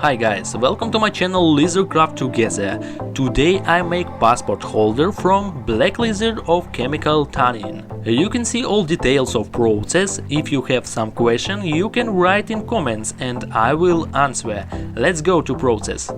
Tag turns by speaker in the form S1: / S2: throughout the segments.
S1: Hi guys, welcome to my channel Leathercraft together. Today I make passport holder from black leather of chemical tannin. You can see all details of process. If you have some question, you can write in comments and I will answer. Let's go to process.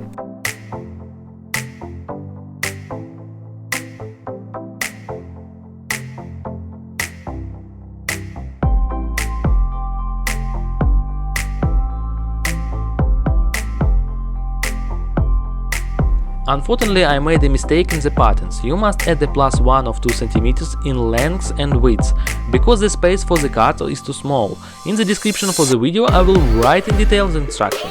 S1: Unfortunately, I made a mistake in the patterns. You must add a +1 of 2 cm in length and width, because the space for the cut is too small. In the description for the video I will write in detail the instruction.